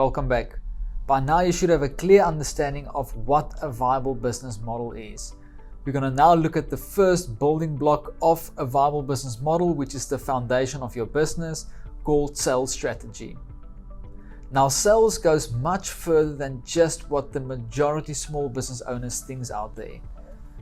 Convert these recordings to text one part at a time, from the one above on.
welcome back. By now you should have a clear understanding of what a viable business model is. We're going to now look at the first building block of a viable business model, which is the foundation of your business, called sales strategy. Now, sales goes much further than just what the majority small business owners thinks out there.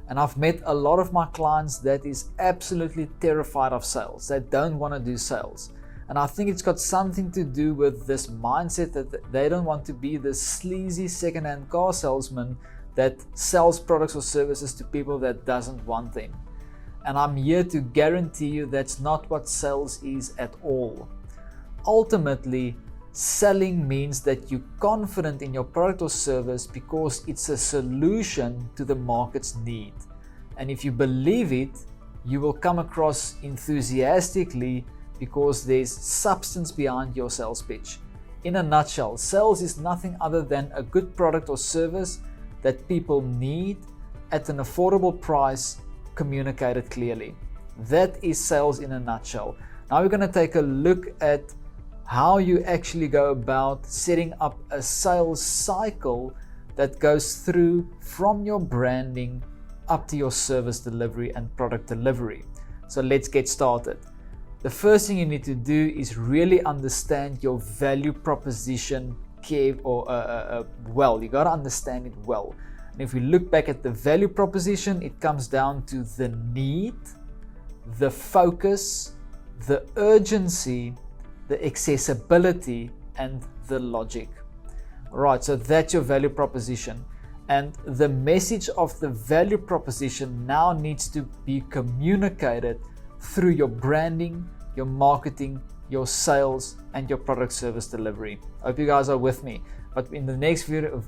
And I've met a lot of my clients that is absolutely terrified of sales. They don't want to do sales. And I think it's got something to do with this mindset that they don't want to be the sleazy second-hand car salesman that sells products or services to people that doesn't want them. And I'm here to guarantee you that's not what sales is at all. Ultimately, selling means that you're confident in your product or service because it's a solution to the market's need. And if you believe it, you will come across enthusiastically because there's substance behind your sales pitch. In a nutshell, sales is nothing other than a good product or service that people need at an affordable price, communicated clearly. That is sales in a nutshell. Now we're going to take a look at how you actually go about setting up a sales cycle that goes through from your branding up to your service delivery and product delivery. So let's get started. The first thing you need to do is really understand your value proposition well. You got to understand it well. And if we look back at the value proposition, it comes down to the need, the focus, the urgency, the accessibility, and the logic. Right, so that's your value proposition. And the message of the value proposition now needs to be communicated through your branding, your marketing, your sales, and your product service delivery. I hope you guys are with me. But in the next video,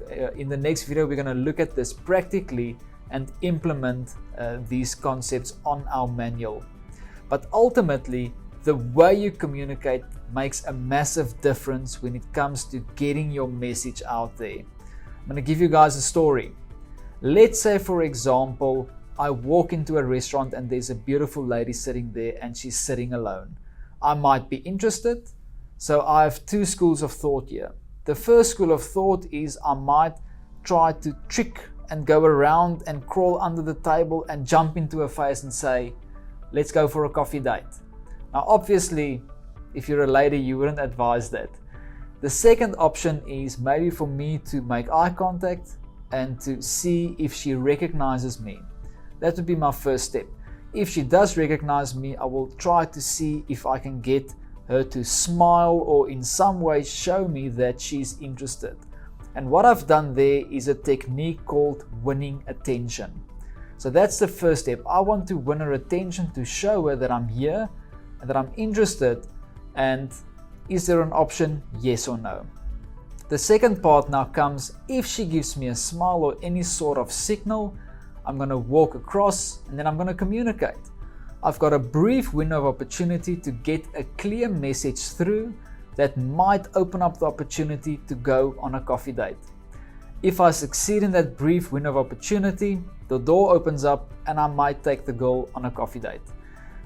we're going to look at this practically and implement these concepts on our manual. But ultimately, the way you communicate makes a massive difference when it comes to getting your message out there. I'm going to give you guys a story. Let's say, for example, I walk into a restaurant and there's a beautiful lady sitting there and she's sitting alone. I might be interested. So I have two schools of thought here. The first school of thought is I might try to trick and go around and crawl under the table and jump into her face and say, let's go for a coffee date. Now, obviously, if you're a lady, you wouldn't advise that. The second option is maybe for me to make eye contact and to see if she recognizes me. That would be my first step. If she does recognize me, I will try to see if I can get her to smile or in some way show me that she's interested. And what I've done there is a technique called winning attention. So that's the first step. I want to win her attention to show her that I'm here and that I'm interested, and is there an option, yes or no? The second part now comes, if she gives me a smile or any sort of signal, I'm going to walk across and then I'm going to communicate. I've got a brief window of opportunity to get a clear message through that might open up the opportunity to go on a coffee date. If I succeed in that brief window of opportunity, the door opens up and I might take the girl on a coffee date.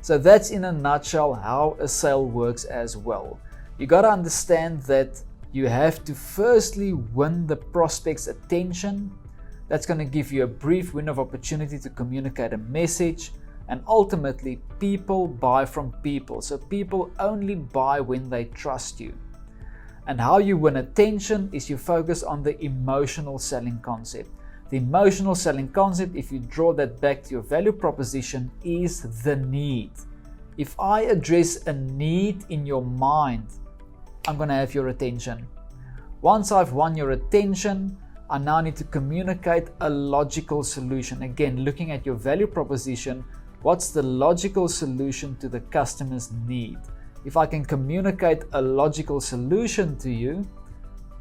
So that's in a nutshell how a sale works as well. You got to understand that you have to firstly win the prospect's attention. That's going to give you a brief window of opportunity to communicate a message. And ultimately, people buy from people. So people only buy when they trust you. And how you win attention is you focus on the emotional selling concept. The emotional selling concept, if you draw that back to your value proposition, is the need. If I address a need in your mind, I'm going to have your attention. Once I've won your attention, I now need to communicate a logical solution. Again, looking at your value proposition, what's the logical solution to the customer's need? If I can communicate a logical solution to you,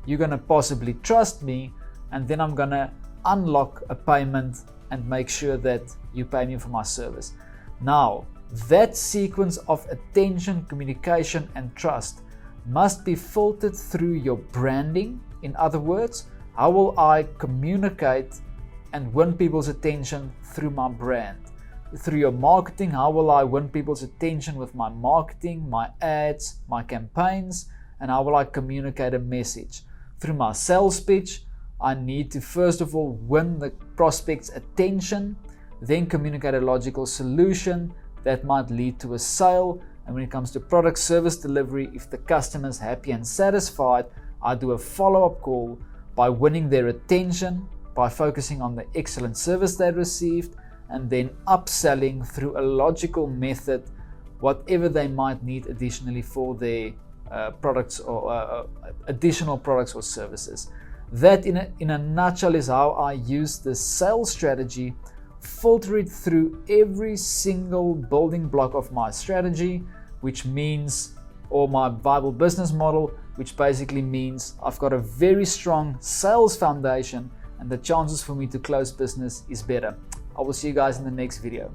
you're going to possibly trust me, and then I'm going to unlock a payment and make sure that you pay me for my service. Now, that sequence of attention, communication, and trust must be filtered through your branding. In other words, how will I communicate and win people's attention through my brand? Through your marketing, how will I win people's attention with my marketing, my ads, my campaigns, and how will I communicate a message? through my sales pitch, I need to first of all win the prospect's attention, then communicate a logical solution that might lead to a sale. And when it comes to product service delivery, if the customer is happy and satisfied, I do a follow-up call by winning their attention, by focusing on the excellent service they received, and then upselling through a logical method whatever they might need additionally for their products or additional products or services. That in a nutshell is how I use the sales strategy, filter it through every single building block of my strategy, which means, or my viable business model, which basically means I've got a very strong sales foundation and the chances for me to close business is better. I will see you guys in the next video.